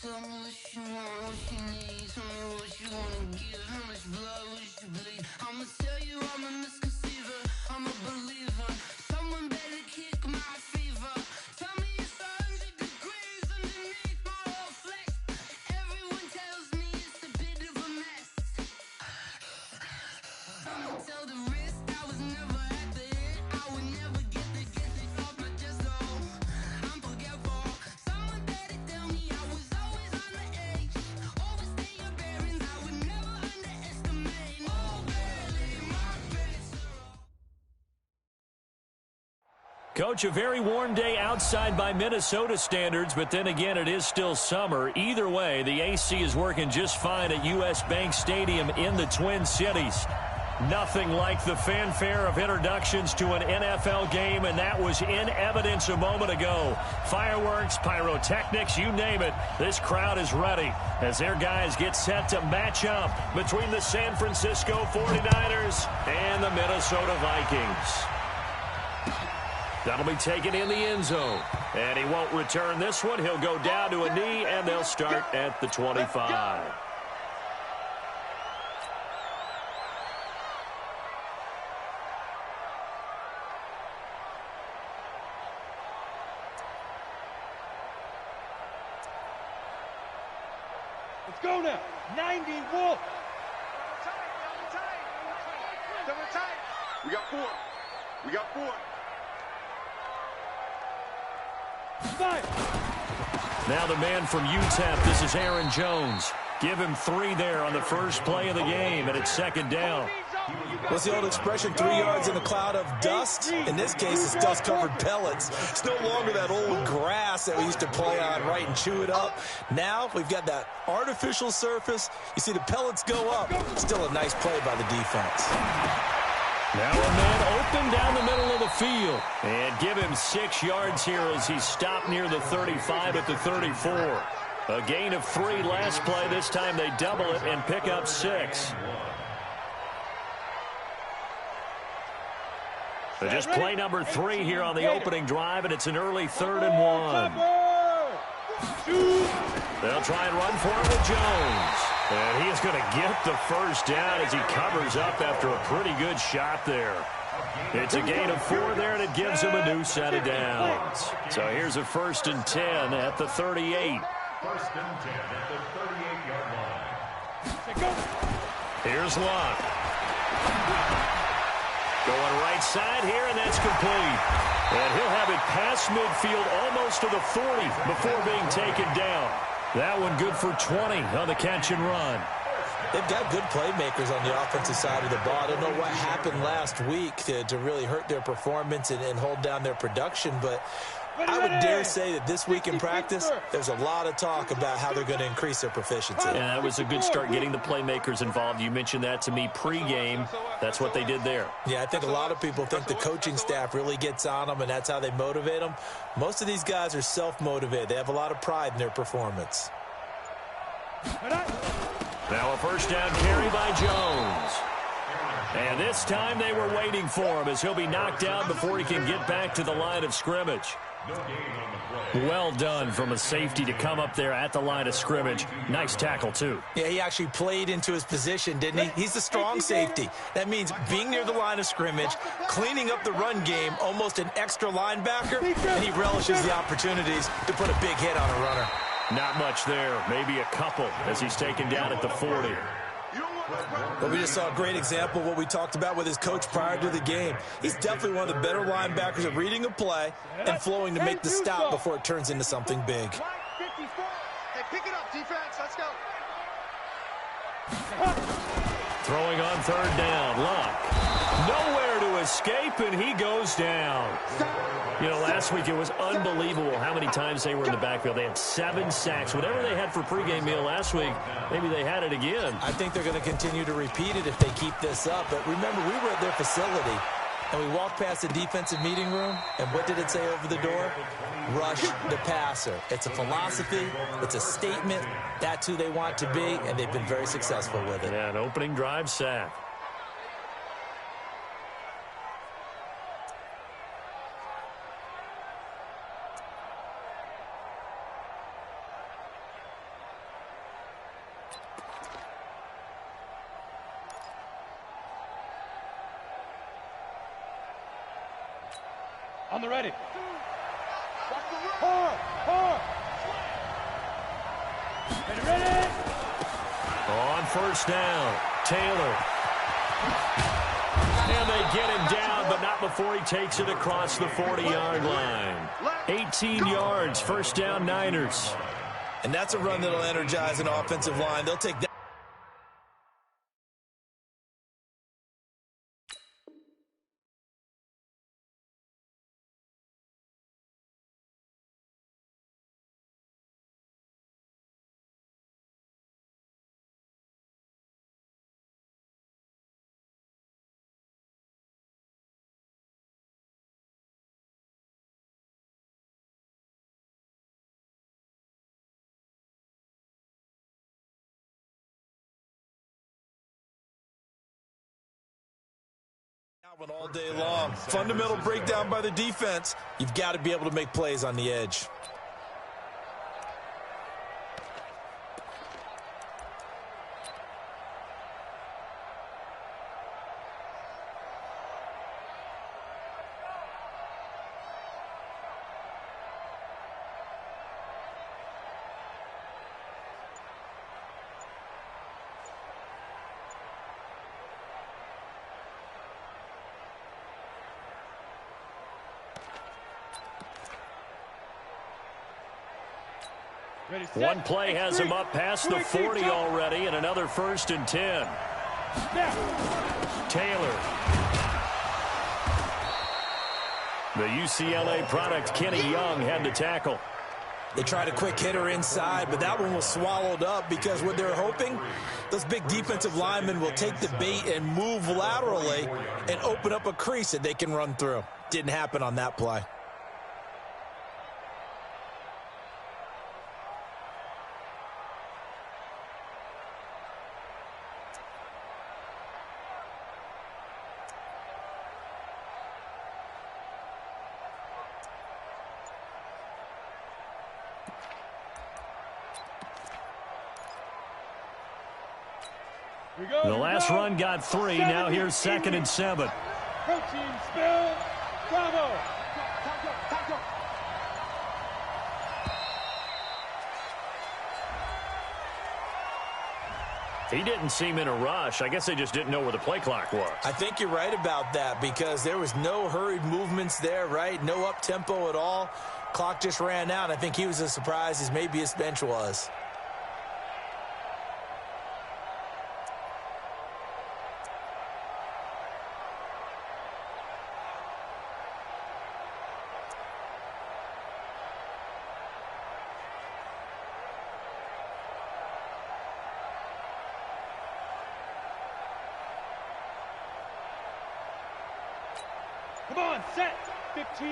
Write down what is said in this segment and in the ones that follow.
Tell me what you want, what you need. Tell me what you wanna give. How much blood would you bleed? I'ma tell you I'm a misconceiver. I'm a believer. Someone better kick my fever. Tell me it's 100 degrees underneath my whole flesh. Everyone tells me it's a bit of a mess. I'ma tell the wrist I was never at the hit. I would never get this off my chest. Oh, I'm forgetful. Someone better tell me I was always on the edge. Overstay your bearings. I would never underestimate. Oh, barely my face. Coach, a very warm day outside by Minnesota standards, but then again, it is still summer. Either way, the AC is working just fine at U.S. Bank Stadium in the Twin Cities. Nothing like the fanfare of introductions to an NFL game, and that was in evidence a moment ago. Fireworks, pyrotechnics, you name it. This crowd is ready as their guys get set to match up between the San Francisco 49ers and the Minnesota Vikings. That'll be taken in the end zone. And he won't return this one. He'll go down to a knee, and they'll start at the 25. Let's go now. 90 Wolf. We got four. We got four. Now the man from UTEP, this is Aaron Jones. Give him 3 there on the first play of the game, and it's second down. What's the old expression, 3 yards in a cloud of dust? In this case, it's dust-covered pellets. It's no longer that old grass that we used to play on, right, and chew it up. Now we've got that artificial surface. You see the pellets go up. Still a nice play by the defense. Now a man open down the middle of the field. And give him 6 yards here as he stopped near the 35 at the 34. A gain of 3 last play. This time they double it and pick up 6. So just play number 3 here on the opening drive, and it's an early 3rd and 1. They'll try and run for it with Jones. And he is going to get the first down as he covers up after a pretty good shot there. It's a gain of 4 there, and it gives him a new set of downs. So here's a 1st and 10 at the 38. 1st and 10 at the 38-yard line. Here's Luck. Going right side here, and that's complete. And he'll have it past midfield almost to the 40 before being taken down. That one good for 20 on the catch and run. They've got good playmakers on the offensive side of the ball. I don't know what happened last week to really hurt their performance and hold down their production, but I would dare say that this week in practice, there's a lot of talk about how they're going to increase their proficiency. Yeah, that was a good start getting the playmakers involved. You mentioned that to me pregame. That's what they did there. Yeah, I think a lot of people think the coaching staff really gets on them, and that's how they motivate them. Most of these guys are self-motivated. They have a lot of pride in their performance. Now a first down carry by Jones. And this time they were waiting for him as he'll be knocked down before he can get back to the line of scrimmage. Well done from a safety to come up there at the line of scrimmage. Nice tackle, too. Yeah, he actually played into his position, didn't he? He's the strong safety. That means being near the line of scrimmage, cleaning up the run game, almost an extra linebacker, and he relishes the opportunities to put a big hit on a runner. Not much there. Maybe a couple as he's taken down at the 40. But we just saw a great example of what we talked about with his coach prior to the game. He's definitely one of the better linebackers at reading a play and flowing to make the stop before it turns into something big. Hey, pick it up, defense. Let's go. Throwing on 3rd down. Luck. Nowhere to escape, and he goes down. You know, last week it was unbelievable how many times they were in the backfield. They had 7 sacks. Whatever they had for pregame meal last week, maybe they had it again. I think they're going to continue to repeat it if they keep this up. But remember, we were at their facility, and we walked past the defensive meeting room, and what did it say over the door? Rush the passer. It's a philosophy. It's a statement. That's who they want to be, and they've been very successful with it. Yeah, an opening drive sack. On the ready. Hard. Ready. On first down, Taylor. And they get him down, but not before he takes it across the 40-yard line. 18 yards, first down, Niners. And that's a run that'll energize an offensive line. They'll take that. All day long. Fundamental breakdown by the defense. You've got to be able to make plays on the edge. One play has him up past the 40 already, and another 1st and 10. Taylor. The UCLA product, Kenny Young, had the tackle. They tried a quick hitter inside, but that one was swallowed up because what they're hoping, those big defensive linemen will take the bait and move laterally and open up a crease that they can run through. Didn't happen on that play. The last run got 3. Now here's 2nd and 7. Protein spill. Bravo. He didn't seem in a rush. I guess they just didn't know where the play clock was. I think you're right about that because there was no hurried movements there, right? No up-tempo at all. Clock just ran out. I think he was as surprised as maybe his bench was. Come on, set. 15,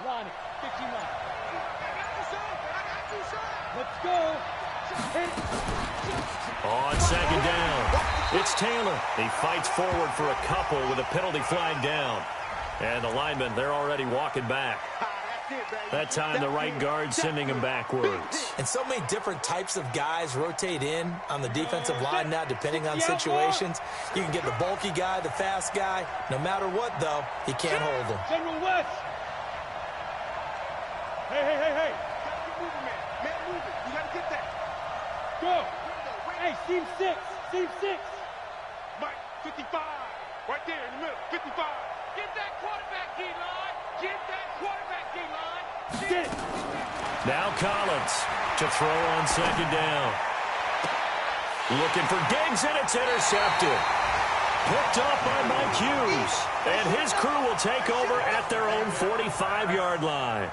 line it. 15 line. Let's go. On 2nd down, it's Taylor. He fights forward for a couple with a penalty flag down. And the linemen, they're already walking back. That time, the right guard sending him backwards. And so many different types of guys rotate in on the defensive line now, depending on situations. You can get the bulky guy, the fast guy. No matter what, though, you can't hold him. General West. Hey. Keep moving, man. Man, move it. You got to get that. Go. Hey, seam 6. Seam 6. Mike, 55. Right there in the middle. 55. Get that quarterback, D-line. Get that quarterback, D-line. Get it. Now Collins to throw on 2nd down. Looking for Diggs, and it's intercepted. Picked off by Mike Hughes. And his crew will take over at their own 45-yard line.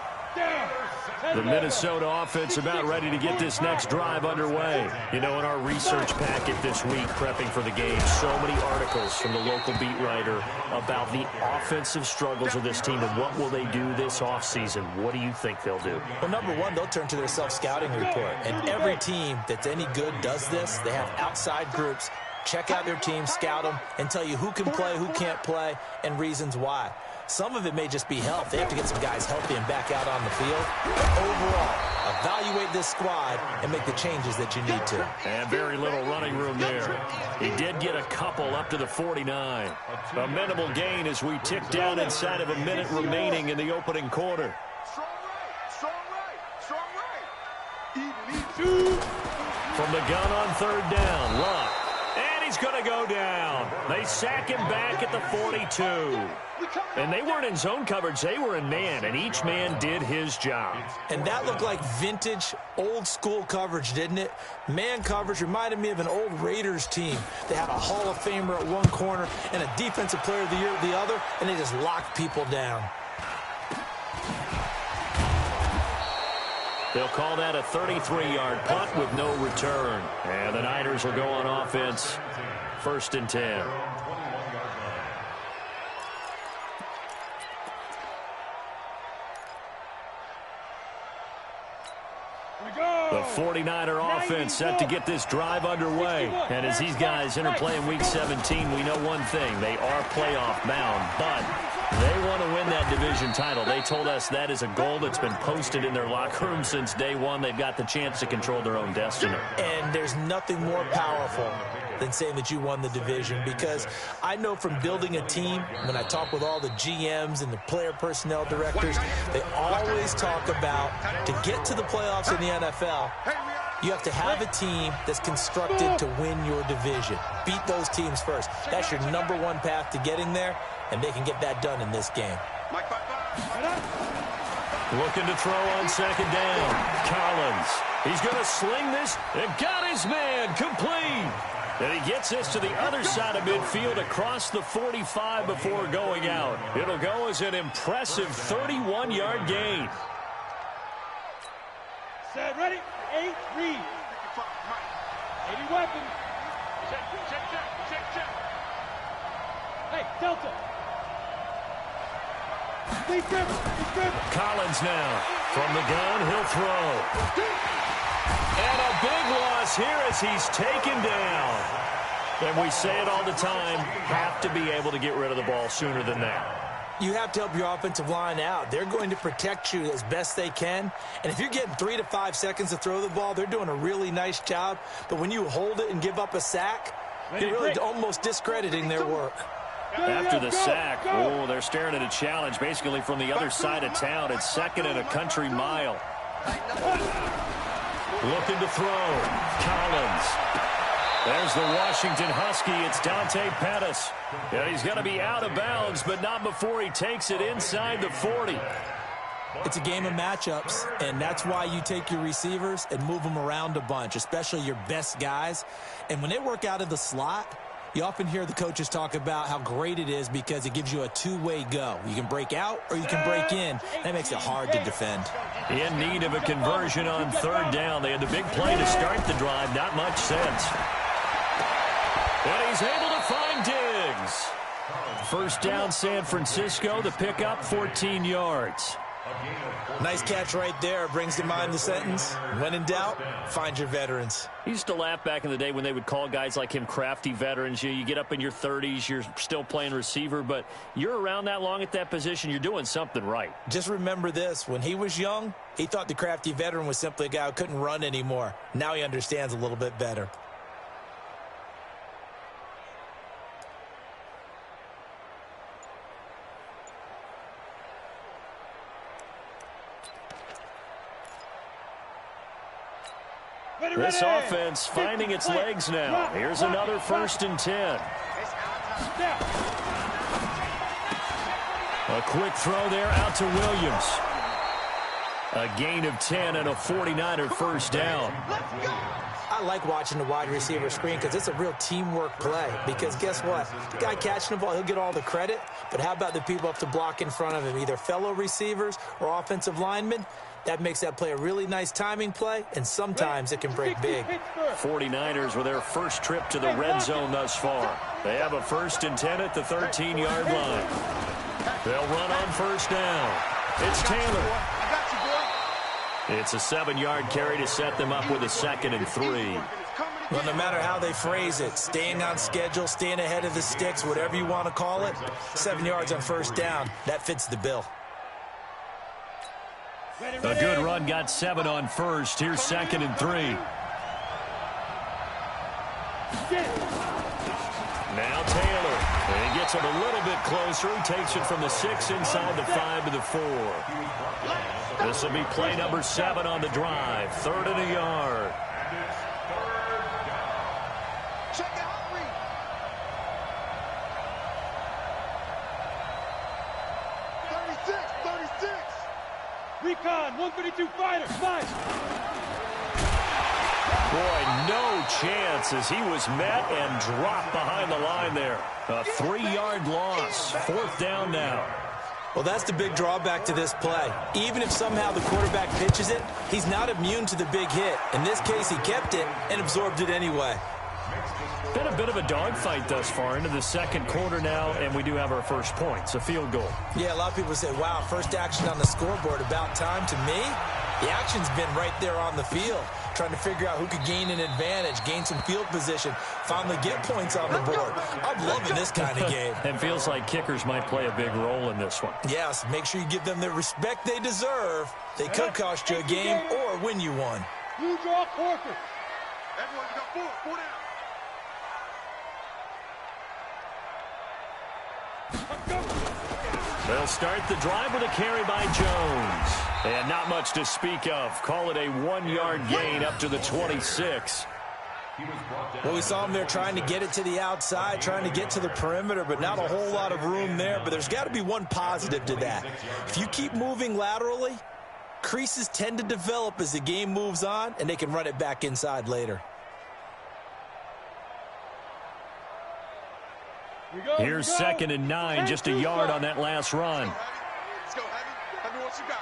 The Minnesota offense about ready to get this next drive underway. You know, in our research packet this week, prepping for the game, so many articles from the local beat writer about the offensive struggles of this team and what will they do this offseason. What do you think they'll do? Well, number one, they'll turn to their self-scouting report. And every team that's any good does this. They have outside groups. Check out their team, scout them, and tell you who can play, who can't play, and reasons why. Some of it may just be health. They have to get some guys healthy and back out on the field. But overall, evaluate this squad and make the changes that you need to. And very little running room there. He did get a couple up to the 49. A minimal gain as we tick down inside of a minute remaining in the opening quarter. Strong right, strong right, strong right. Even. From the gun on third down, Luck. And he's going to go down. They sack him back at the 42. And they weren't in zone coverage. They were in man, and each man did his job. And that looked like vintage, old-school coverage, didn't it? Man coverage reminded me of an old Raiders team. They had a Hall of Famer at one corner and a Defensive Player of the Year at the other, and they just locked people down. They'll call that a 33-yard punt with no return. And the Niners will go on offense. 1st and 10. The 49er offense set to get this drive underway. And as these guys interplay in Week 17, we know one thing. They are playoff bound, but they want to win that division title. They told us that is a goal that's been posted in their locker room since day one. They've got the chance to control their own destiny. And there's nothing more powerful than saying that you won the division, because I know from building a team, when I talk with all the GMs and the player personnel directors, they always talk about to get to the playoffs in the NFL, you have to have a team that's constructed to win your division. Beat those teams first. That's your #1 path to getting there, and they can get that done in this game. Looking to throw on 2nd down. Collins. He's going to sling this and got his man complete. And he gets this to the other side of midfield across the 45 before going out. It'll go as an impressive 31-yard gain. Set, ready, 8, read. 80 weapon. Check. Hey, Delta. Please grip. Collins now. From the gun, he'll throw. And a big loss here as he's taken down. And we say it all the time, have to be able to get rid of the ball sooner than that. You have to help your offensive line out. They're going to protect you as best they can. And if you're getting 3 to 5 seconds to throw the ball, they're doing a really nice job. But when you hold it and give up a sack, you're really almost discrediting their work. After the sack, they're staring at a challenge basically from the other side of town. It's 2nd and a country mile. Looking to throw. Collins. There's the Washington Husky. It's Dante Pettis. Yeah, he's going to be out of bounds, but not before he takes it inside the 40. It's a game of matchups, and that's why you take your receivers and move them around a bunch, especially your best guys. And when they work out of the slot, you often hear the coaches talk about how great it is because it gives you a two-way go. You can break out or you can break in. That makes it hard to defend. In need of a conversion on 3rd down. They had the big play to start the drive. Not much sense. And he's able to find Diggs. 1st down, San Francisco. The pickup, 14 yards. Nice catch right there. Brings to mind the sentence, when in doubt, find your veterans. He used to laugh back in the day when they would call guys like him crafty veterans. You get up in your 30s, you're still playing receiver, but you're around that long at that position, you're doing something right. Just remember this. When he was young, he thought the crafty veteran was simply a guy who couldn't run anymore. Now he understands a little bit better. This offense finding its legs now. Here's another 1st and 10. A quick throw there out to Williams. A gain of 10 and a 49er 1st down. I like watching the wide receiver screen because it's a real teamwork play. Because guess what? The guy catching the ball, he'll get all the credit. But how about the people up to block in front of him, either fellow receivers or offensive linemen? That makes that play a really nice timing play, and sometimes it can break big. 49ers with their first trip to the red zone thus far. They have a 1st and 10 at the 13-yard line. They'll run on 1st down. It's Taylor. It's a 7-yard carry to set them up with a 2nd and 3. Well, no matter how they phrase it, staying on schedule, staying ahead of the sticks, whatever you want to call it, 7 yards on first down, that fits the bill. A good run got 7 on first. Here's 2nd and 3. Now Taylor. And he gets it a little bit closer. He takes it from the 6 inside the 5 to the 4. This will be play number 7 on the drive. 3rd and a yard. Check out Reed. 36. Recon, 132 fighter, 5. Boy, no chance as he was met and dropped behind the line there. A 3-yard loss. 4th down now. Well, that's the big drawback to this play. Even if somehow the quarterback pitches it, he's not immune to the big hit. In this case, he kept it and absorbed it anyway. Been a bit of a dogfight thus far into the second quarter now, and we do have our first points, a field goal. Yeah, a lot of people say, wow, first action on the scoreboard, about time. To me, the action's been right there on the field, trying to figure out who could gain an advantage, gain some field position, finally get points on the board. I'm loving this kind of game. And feels like kickers might play a big role in this one. Yes, make sure you give them the respect they deserve. They could cost you a game or win you one. You draw quarter. Everyone, you got 4 down. They'll start the drive with a carry by Jones. And not much to speak of. Call it a 1-yard gain up to the 26. Well, we saw him there trying to get it to the outside, trying to get to the perimeter, but not a whole lot of room there. But there's got to be one positive to that. If you keep moving laterally, creases tend to develop as the game moves on, and they can run it back inside later. Here's 2nd and 9, just a yard on that last run. Let's go, Heavy. Heavy, what you got?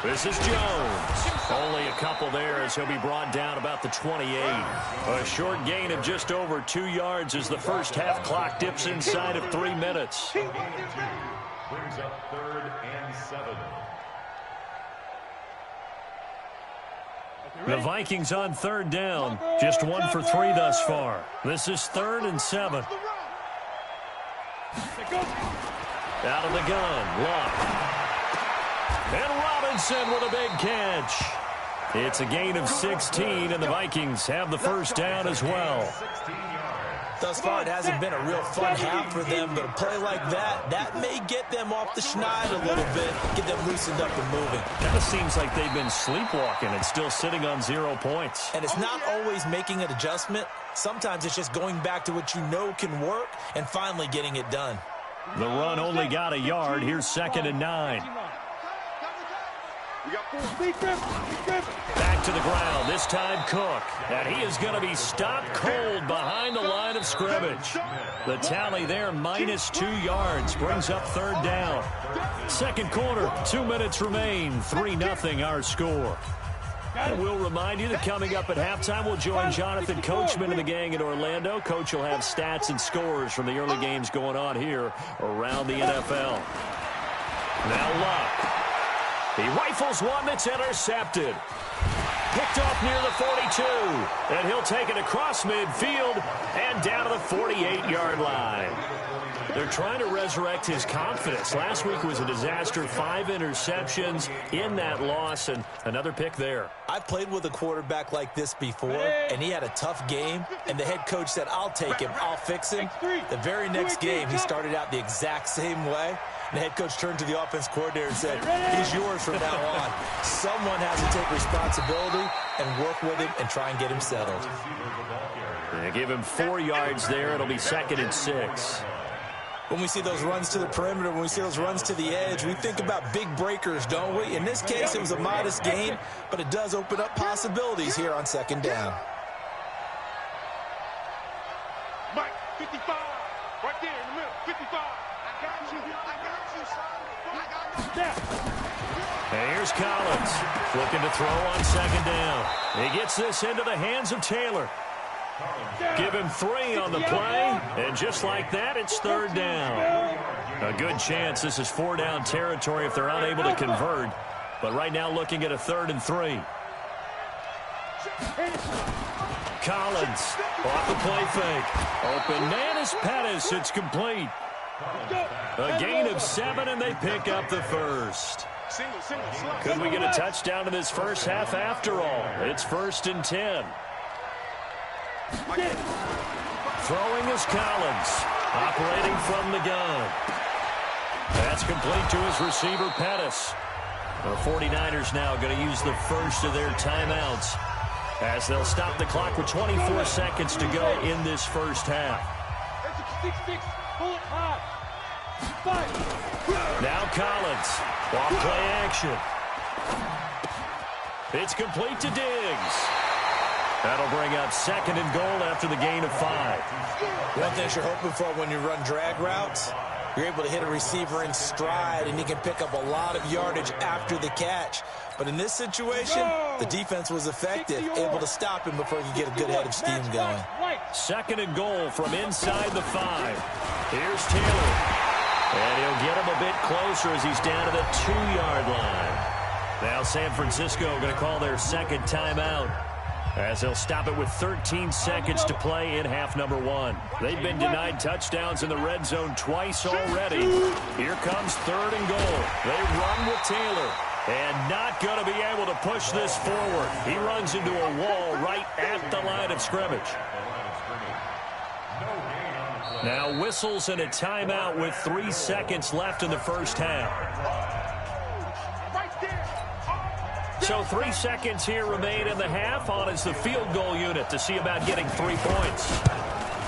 This is Jones. Only a couple there as he'll be brought down about the 28. A short gain of just over 2 yards as the first half clock dips inside of 3 minutes. Brings up 3rd and 7. The Vikings on 3rd down. Just 1 for 3 thus far. This is 3rd and 7. Out of the gun. Luck. And Robinson with a big catch. It's a gain of 16, and the Vikings have the first down as well. Thus far, it hasn't been a real fun half for them, but a play like that may get them off the schneid a little bit, get them loosened up and moving. Kind of seems like they've been sleepwalking and still sitting on 0 points. And it's not always making an adjustment. Sometimes it's just going back to what you know can work and finally getting it done. The run only got a yard. Here's 2nd and 9. Back to the ground, this time Cook. And he is going to be stopped cold behind the line of scrimmage. The tally there, minus 2 yards, brings up 3rd down. Second quarter, 2 minutes remain, 3-0 our score. And we'll remind you that coming up at halftime, we'll join Jonathan Coachman and the gang in Orlando. Coach will have stats and scores from the early games going on here around the NFL. Now Luck. He rifles one that's intercepted. Picked off near the 42. And he'll take it across midfield and down to the 48-yard line. They're trying to resurrect his confidence. Last week was a disaster. 5 interceptions in that loss and another pick there. I've played with a quarterback like this before, and he had a tough game, and the head coach said, I'll take him, I'll fix him. The very next game, he started out the exact same way. The head coach turned to the offense coordinator and said, he's yours from now on. Someone has to take responsibility and work with him and try and get him settled. They give him 4 yards there. It'll be 2nd and 6. When we see those runs to the perimeter, when we see those runs to the edge, we think about big breakers, don't we? In this case, it was a modest gain, but it does open up possibilities here on 2nd down. Mike, 55. Right there in the middle, 55. I got you, son. And here's Collins looking to throw on 2nd down. He gets this into the hands of Taylor. Give him 3 on the play, and just like that, it's 3rd down. A good chance this is 4-down territory if they're unable to convert, but right now looking at a 3rd and 3. Collins off the play fake. Open man is Pettis. It's complete. A gain of 7, and they pick up the first. Could we get a touchdown in this first half after all? It's 1st and 10. Throwing is Collins. Operating from the gun. That's complete to his receiver, Pettis. The 49ers now going to use the first of their timeouts as they'll stop the clock with 24 seconds to go in this first half. Now Collins. Off play action. It's complete to Diggs. That'll bring up 2nd and goal after the gain of 5. One thing you're hoping for when you run drag routes, you're able to hit a receiver in stride, and he can pick up a lot of yardage after the catch. But in this situation, the defense was effective, able to stop him before he could get a good head of steam going. 2nd and goal from inside the 5. Here's Taylor. And he'll get him a bit closer as he's down to the 2-yard line. Now San Francisco going to call their 2nd timeout, as they'll stop it with 13 seconds to play in half number 1. They've been denied touchdowns in the red zone twice already. Here comes 3rd and goal. They run with Taylor, and not going to be able to push this forward. He runs into a wall right at the line of scrimmage. Now whistles and a timeout with 3 seconds left in the first half. So 3 seconds here remain in the half. On is the field goal unit to see about getting 3 points.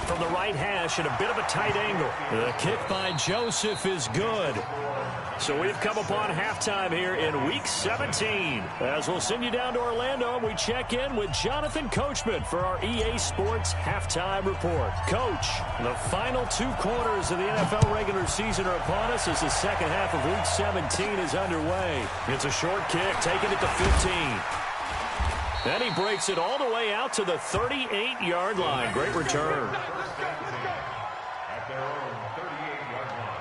From the right hash at a bit of a tight angle. The kick by Joseph is good. So we've come upon halftime here in Week 17. As we'll send you down to Orlando, we check in with Jonathan Coachman for our EA Sports Halftime Report. Coach, the final 2 quarters of the NFL regular season are upon us as the second half of Week 17 is underway. It's a short kick, taking it to 15. Then he breaks it all the way out to the 38-yard line. Great return. At their own 38-yard line.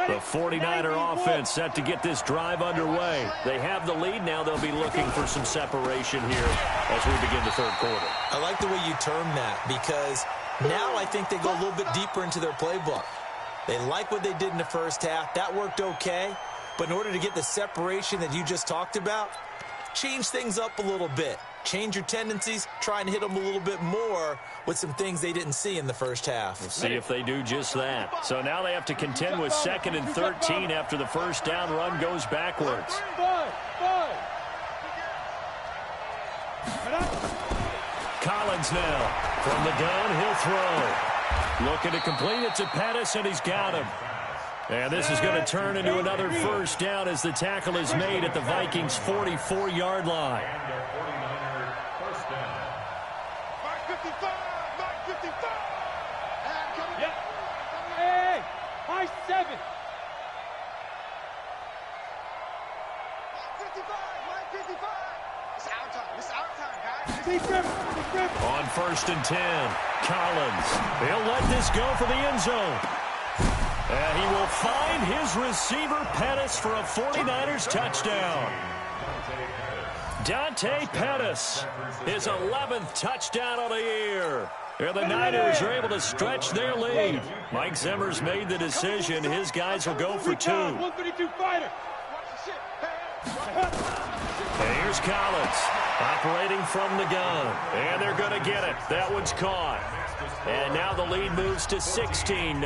The 49er offense set to get this drive underway. They have the lead. Now they'll be looking for some separation here as we begin the 3rd quarter. I like the way you term that, because now I think they go a little bit deeper into their playbook. They like what they did in the first half. That worked okay. But in order to get the separation that you just talked about, change things up a little bit. Change your tendencies, try and hit them a little bit more with some things they didn't see in the first half. We'll see if they do just that. So now they have to contend with 2nd and 13 after the first down run goes backwards. Collins now. From the gun, he'll throw. Looking to complete it to Pettis, and he's got him. And this is going to turn into another first down as the tackle is made at the Vikings' 44-yard line. High 7. 55, guys. On 1st and 10, Collins. He'll let this go for the end zone. And he will find his receiver, Pettis, for a 49ers touchdown. Dante Pettis, his 11th touchdown of the year. And the Niners are able to stretch their lead. Mike Zimmer's made the decision. His guys will go for 2. 132 fighter. And here's Collins, operating from the gun. And they're going to get it. That one's caught. And now the lead moves to 16-0.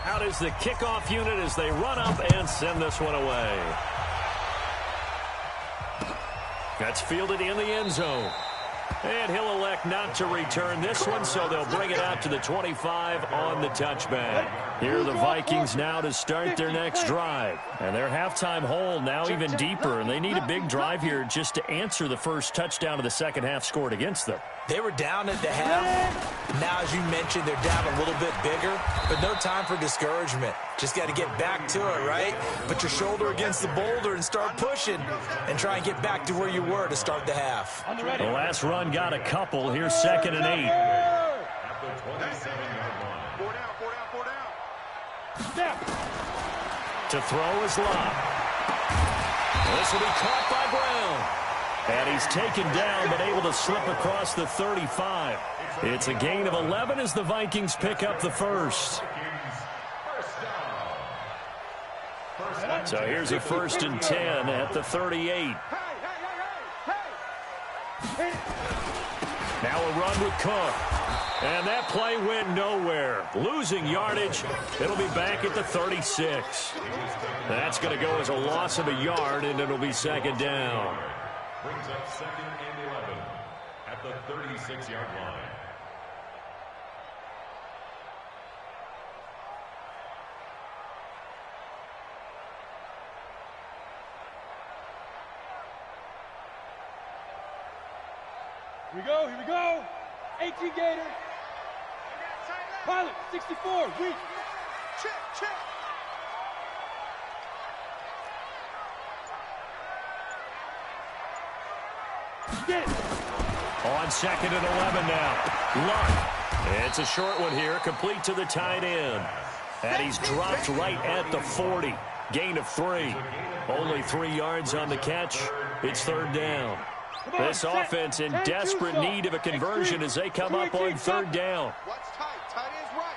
Out is the kickoff unit as they run up and send this one away. That's fielded in the end zone. And he'll elect not to return this one, so they'll bring it out to the 25 on the touchback. Here are the Vikings now to start their next drive. And their halftime hole now even deeper, and they need a big drive here just to answer the first touchdown of the second half scored against them. They were down at the half. Now, as you mentioned, they're down a little bit bigger, but no time for discouragement. Just got to get back to it, right? Put your shoulder against the boulder and start pushing and try and get back to where you were to start the half. The last run got a couple. Here's 2nd and 8. At the 27-yard line. 4 down, 4 down, 4 down. To throw is Lott. This will be caught by Brown. And he's taken down, but able to slip across the 35. It's a gain of 11 as the Vikings pick up the first. So here's a 1st and 10 at the 38. Now a run with Cook. And that play went nowhere. Losing yardage. It'll be back at the 36. That's going to go as a loss of a yard, and it'll be 2nd down. Brings up 2nd and 11 at the 36-yard line. Here we go, here we go. 18 Gator. Pilot, 64, weak. Check, check. Get it. On 2nd and 11 now. Luck. It's a short one here, complete to the tight end. And he's dropped right at the 40. Gain of 3. Only 3 yards on the catch. It's 3rd down. This offense in desperate need of a conversion as they come up on 3rd down. Watch tight. Tight end's right.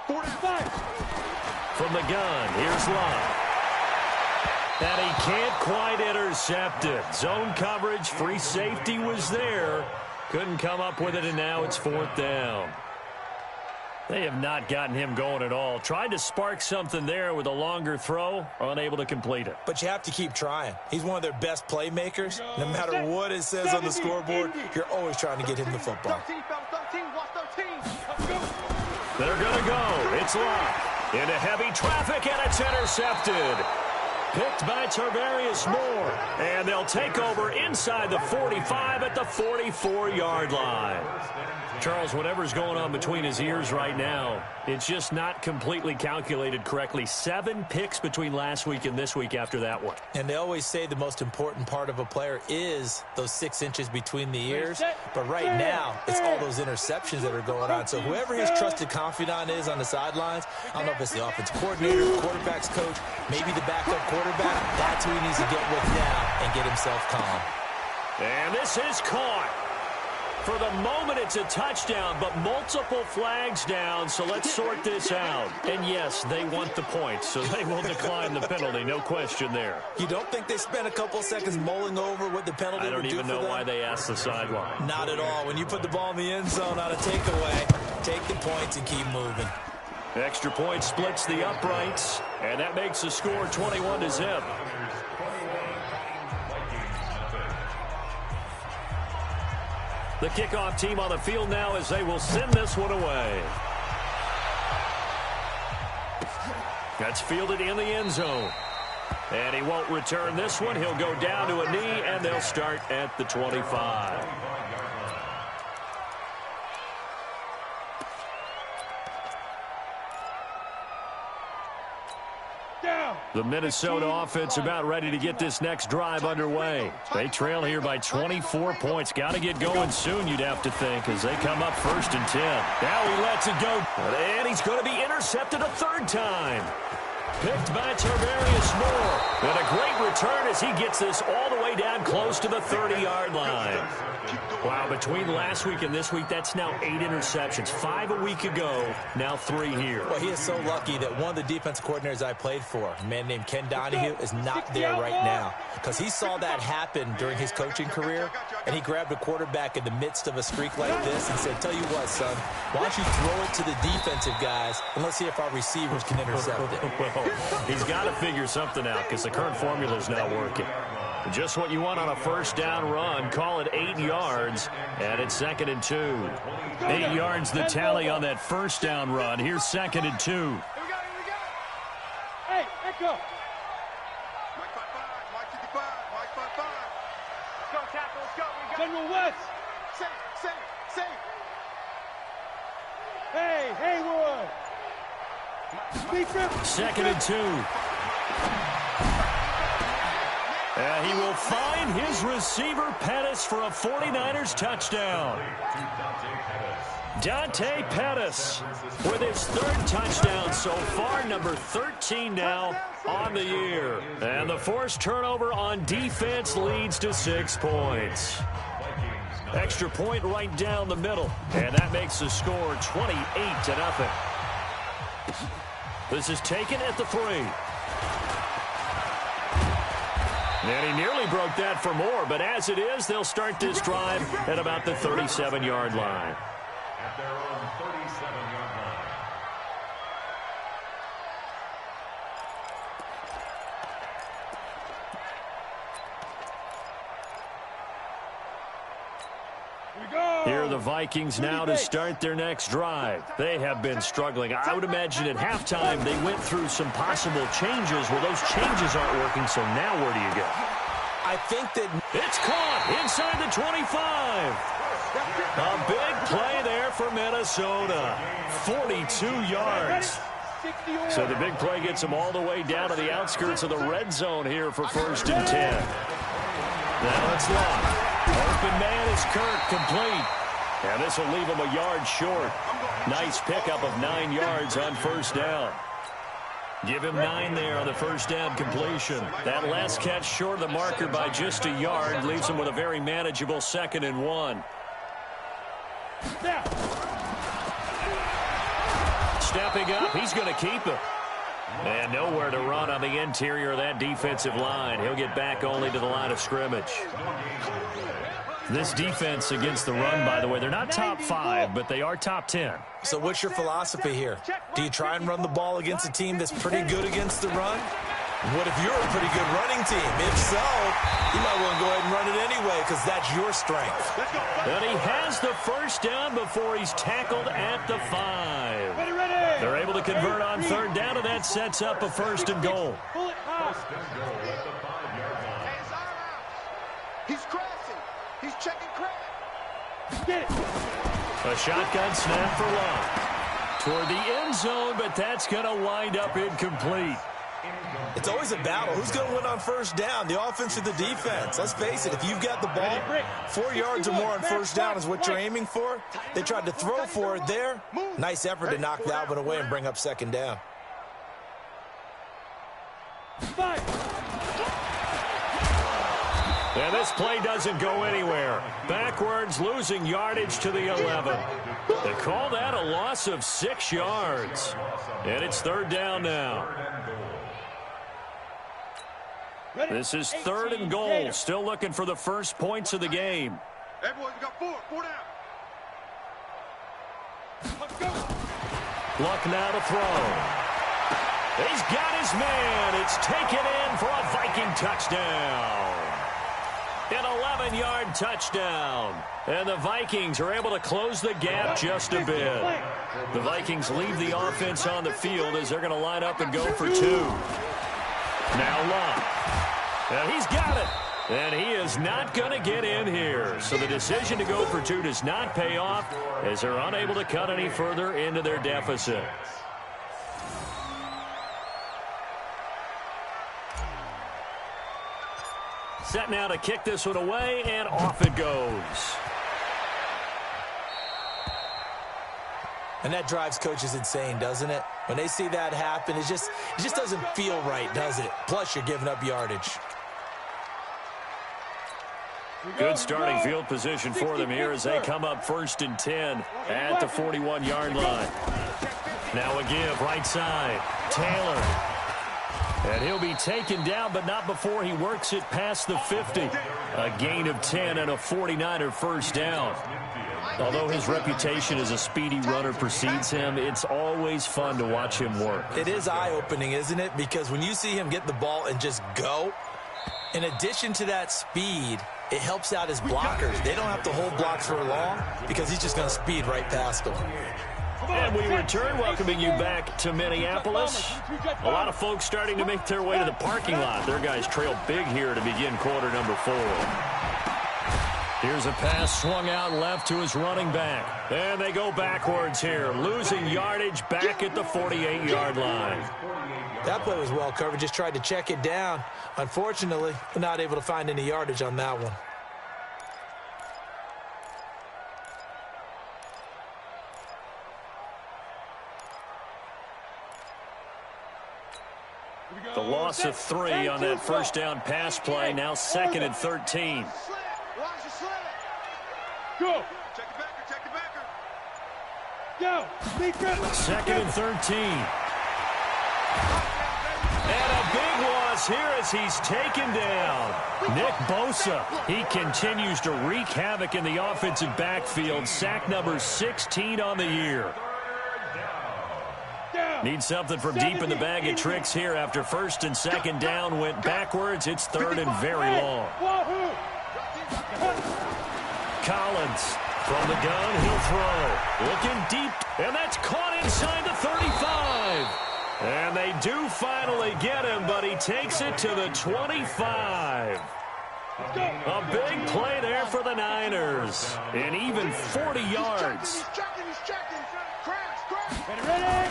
4 down. From the gun, here's Lott. And he can't quite intercept it. Zone coverage, free safety was there. Couldn't come up with it, and now it's 4th down. They have not gotten him going at all. Tried to spark something there with a longer throw, unable to complete it. But you have to keep trying. He's one of their best playmakers. No matter what it says on the scoreboard, you're always trying to get him the football. 13, fellas, 13. Watch 13. They're going to go. It's Lott. Into heavy traffic, and it's intercepted. Picked by Tarvarius Moore. And they'll take over inside the 45 at the 44-yard line. Charles, whatever's going on between his ears right now, it's just not completely calculated correctly. 7 picks between last week and this week after that one. And they always say the most important part of a player is those 6 inches between the ears. But right now, it's all those interceptions that are going on. So whoever his trusted confidant is on the sidelines, I don't know if it's the offensive coordinator, quarterback's coach, maybe the backup quarterback, that's who he needs to get with now and get himself calm. And this is caught. For the moment, it's a touchdown, but multiple flags down, so let's sort this out. And yes, they want the points, so they will decline the penalty, no question there. You don't think they spent a couple seconds mulling over what the penalty would do for them? I don't even know why they asked the sideline. Not at all. When you put the ball in the end zone on a takeaway, take the points and keep moving. Extra point splits the uprights, and that makes the score 21-0. The kickoff team on the field now as they will send this one away. That's fielded in the end zone. And he won't return this one. He'll go down to a knee, and they'll start at the 25. The Minnesota offense about ready to get this next drive underway. They trail here by 24 points. Got to get going soon, you'd have to think, as they come up 1st and 10. Now he lets it go, and he's going to be intercepted a 3rd time. Picked by Tarvarius Moore. And a great return as he gets this all the way down close to the 30-yard line. Wow, between last week and this week, that's now 8 interceptions. 5 a week ago, now 3 here. Well, he is so lucky that one of the defensive coordinators I played for, a man named Ken Donahue, is not there right now. Because he saw that happen during his coaching career, and he grabbed a quarterback in the midst of a streak like this and said, tell you what, son, why don't you throw it to the defensive guys, and let's see if our receivers can intercept it. Well, he's got to figure something out because the current formula is not working. Just what you want on a 1st down run. Call it 8 yards, and it's 2nd and 2. 8 yards the tally on that 1st down run. Here's 2nd and 2. Mike up. Mike 5-5, Mike 55, Mike 5-5. Let's go, tackle, let's go. General West. Safe. Hey, Haywood. Second and 2. And he will find his receiver, Pettis, for a 49ers touchdown. Dante Pettis with his third touchdown so far, number 13 now on the year. And the forced turnover on defense leads to 6 points. Extra point right down the middle, and that makes the score 28-0. This is taken at the 3. And he nearly broke that for more, but as it is, they'll start this drive at about the 37-yard line. At their own 37-yard line. Here are the Vikings now to start their next drive. They have been struggling. I would imagine at halftime they went through some possible changes. Well, those changes aren't working, so now where do you go? I think that It's caught inside the 25. A big play there for Minnesota. 42 yards. So the big play gets them all the way down to the outskirts of the red zone here for 1st and 10. Now it's locked. Open man is Kirk, complete. And this will leave him a yard short. Nice pickup of 9 yards on 1st down. Give him 9 there on the 1st down completion. That last catch short of the marker by just a yard leaves him with a very manageable 2nd and 1. Stepping up, he's going to keep it. And nowhere to run on the interior of that defensive line. He'll get back only to the line of scrimmage. This defense against the run, by the way, they're not top 5, but they are top 10. So what's your philosophy here? Do you try and run the ball against a team that's pretty good against the run? What if you're a pretty good running team? If so, you might want to go ahead and run it anyway because that's your strength. And he has the 1st down before he's tackled at the 5. They're able to convert on 3rd down, and that sets up a 1st and goal. He's crashing. He's checking crash. A shotgun snap for Love. Toward the end zone, but that's going to wind up incomplete. It's always a battle. Who's going to win on 1st down, the offense or the defense? Let's face it, if you've got the ball, 4 yards or more on 1st down is what you're aiming for. They tried to throw for it there. Nice effort to knock that one away and bring up 2nd down. And this play doesn't go anywhere. Backwards, losing yardage to the 11. They call that a loss of 6 yards. And it's 3rd down now. This is 3rd and goal. Still looking for the first points of the game. Everyone, we got 4 down. Luck now to throw. He's got his man. It's taken in for a Viking touchdown. An 11-yard touchdown. And the Vikings are able to close the gap just a bit. The Vikings leave the offense on the field as they're going to line up and go for 2. Now Luck. And he's got it. And he is not going to get in here. So the decision to go for 2 does not pay off as they're unable to cut any further into their deficit. Set now to kick this one away, and off it goes. And that drives coaches insane, doesn't it? When they see that happen, it just doesn't feel right, does it? Plus, you're giving up yardage. Good starting field position for them here as they come up 1st and 10 at the 41-yard line. Now a give right side. Taylor. And he'll be taken down, but not before he works it past the 50. A gain of 10 and a 49er 1st down. Although his reputation as a speedy runner precedes him, it's always fun to watch him work. It is eye-opening, isn't it? Because when you see him get the ball and just go, in addition to that speed, it helps out his blockers. They don't have to hold blocks for long because he's just going to speed right past them. And we return, welcoming you back to Minneapolis. A lot of folks starting to make their way to the parking lot. Their guys trail big here to begin quarter number 4. Here's a pass swung out left to his running back. And they go backwards here, losing yardage back at the 48-yard line. That play was well covered, just tried to check it down. Unfortunately, not able to find any yardage on that one. The loss of 3 on that first down pass play, now 2nd and 13. Go. Check the backer, check the backer. Go. 2nd and 13. And a big loss here as he's taken down. Nick Bosa, he continues to wreak havoc in the offensive backfield. Sack number 16 on the year. Need something from deep in the bag of tricks here after 1st and 2nd down went backwards. It's 3rd and very long. Collins from the gun, he'll throw. Looking deep, and that's caught inside the 35. And they do finally get him, but he takes it to the 25. A big play there for the Niners. And even 40 yards. He's checking. Crash. Ready.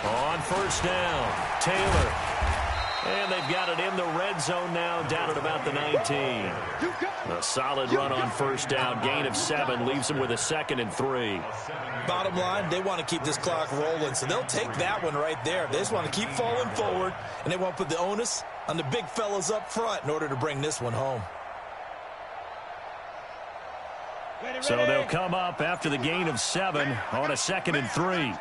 On 1st down, Taylor. And they've got it in the red zone now, down at about the 19. A solid run on 1st down, gain of 7, leaves them with a 2nd and 3. Bottom line, they want to keep this clock rolling, so they'll take that one right there. They just want to keep falling forward, and they want to put the onus on the big fellas up front in order to bring this one home. So they'll come up after the gain of 7 on a 2nd and 3.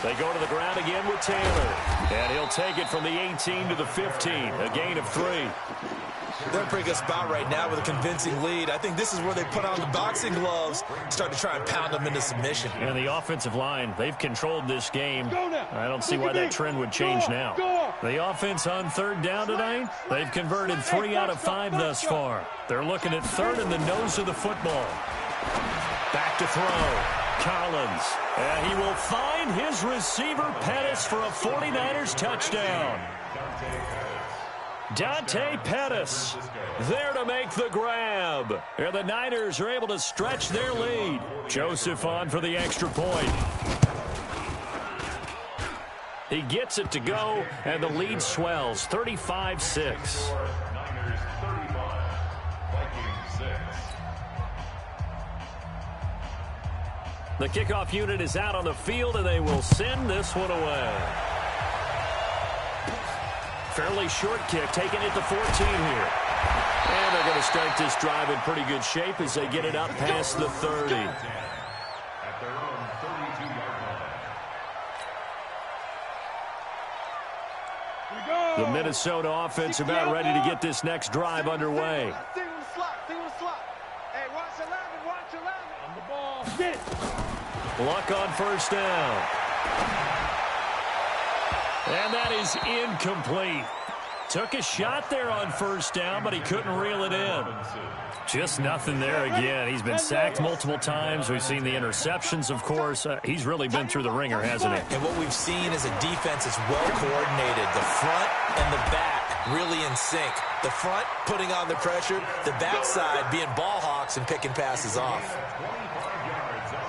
They go to the ground again with Taylor. And he'll take it from the 18 to the 15. A gain of 3. They're in a pretty good spot right now with a convincing lead. I think this is where they put on the boxing gloves, start to try and pound them into submission. And the offensive line, they've controlled this game. I don't see why that trend would change now. The offense on 3rd down tonight, they've converted 3 out of 5 thus far. They're looking at 3rd in the nose of the football. Back to throw. Collins. And he will find his receiver, Pettis, for a 49ers touchdown. Dante Pettis there to make the grab. And the Niners are able to stretch their lead. Joseph on for the extra point. He gets it to go, and the lead swells, 35-6. The kickoff unit is out on the field, and they will send this one away. Fairly short kick, taking it to 14 here. And they're going to start this drive in pretty good shape as they get it up past the 30. At their own 32-yard line. The Minnesota offense about ready to get this next drive underway. Single slot. Hey, watch 11. On the ball. Get it. Luck on 1st down. And that is incomplete. Took a shot there on 1st down, but he couldn't reel it in. Just nothing there again. He's been sacked multiple times. We've seen the interceptions, of course. He's really been through the ringer, hasn't he? And what we've seen is a defense that's well coordinated. The front and the back really in sync. The front putting on the pressure, the backside being ball hawks and picking passes off.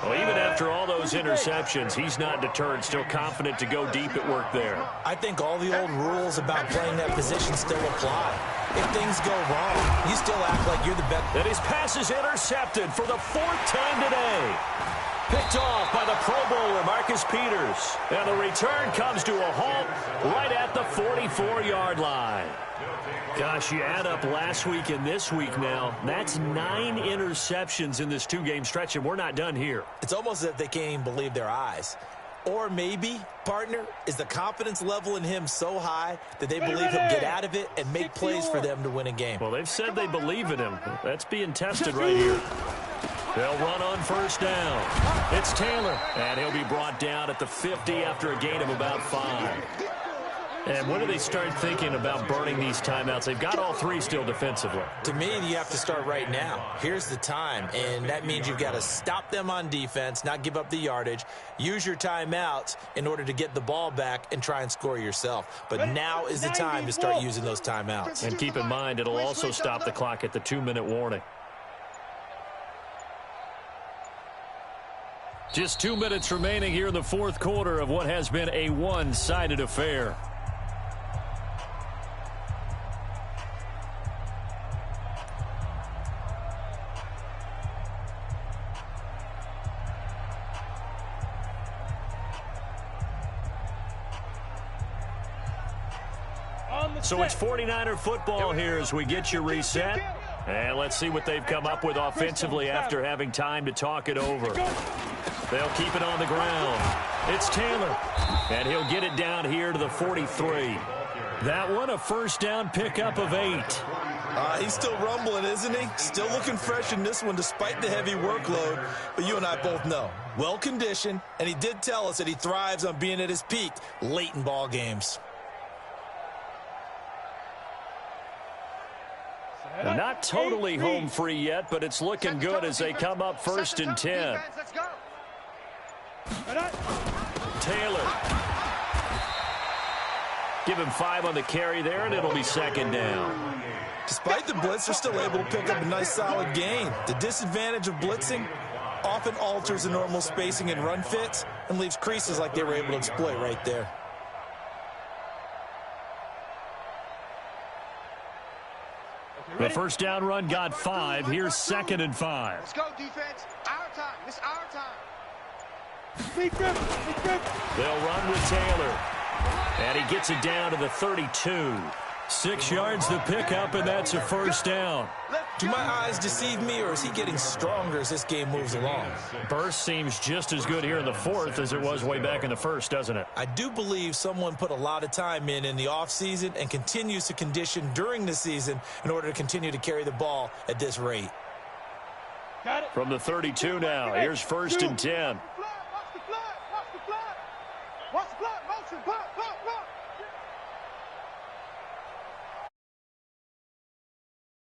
Well, even after all those interceptions, he's not deterred, still confident to go deep at work there. I think all the old rules about playing that position still apply. If things go wrong, you still act like you're the best. And his pass is intercepted for the 4th time today. Picked off by the Pro Bowler, Marcus Peters. And the return comes to a halt right at the 44-yard line. Gosh, you add up last week and this week now, that's 9 interceptions in this 2-game stretch, and we're not done here. It's almost as if they can't even believe their eyes. Or maybe, partner, is the confidence level in him so high that they believe he'll get out of it and make plays for them to win a game. Well, they've said they believe in him. That's being tested right here. They'll run on 1st down. It's Taylor, and he'll be brought down at the 50 after a gain of about 5. And when do they start thinking about burning these timeouts? They've got all three still defensively. To me, you have to start right now. Here's the time, and that means you've got to stop them on defense, not give up the yardage, use your timeouts in order to get the ball back and try and score yourself. But now is the time to start using those timeouts. And keep in mind, it'll also stop the clock at the 2-minute warning. Just 2 minutes remaining here in the fourth quarter of what has been a one-sided affair. So it's 49er football here as we get you reset. And let's see what they've come up with offensively after having time to talk it over. They'll keep it on the ground. It's Taylor. And he'll get it down here to the 43. That one, a first down pickup of 8. He's still rumbling, isn't he? Still looking fresh in this one despite the heavy workload. But you and I both know, well-conditioned, and he did tell us that he thrives on being at his peak late in ball games. Not totally home free yet, but it's looking good as they come up first and 10. Taylor. Give him 5 on the carry there, and it'll be second down. Despite the blitz, they're still able to pick up a nice solid gain. The disadvantage of blitzing often alters the normal spacing and run fits and leaves creases like they were able to exploit right there. The first down run got 5. Here's second and 5. Let's go, defense. Our time. It's our time. They'll run with Taylor. And he gets it down to the 32. 6 yards the pickup, and that's a first down. Do my eyes deceive me, or is he getting stronger as this game moves along? Burst seems just as good here in the fourth as it was way back in the first, doesn't it? I do believe someone put a lot of time in the offseason and continues to condition during the season in order to continue to carry the ball at this rate. From the 32 now, here's first and 10. Watch the blood. Motion. Blood.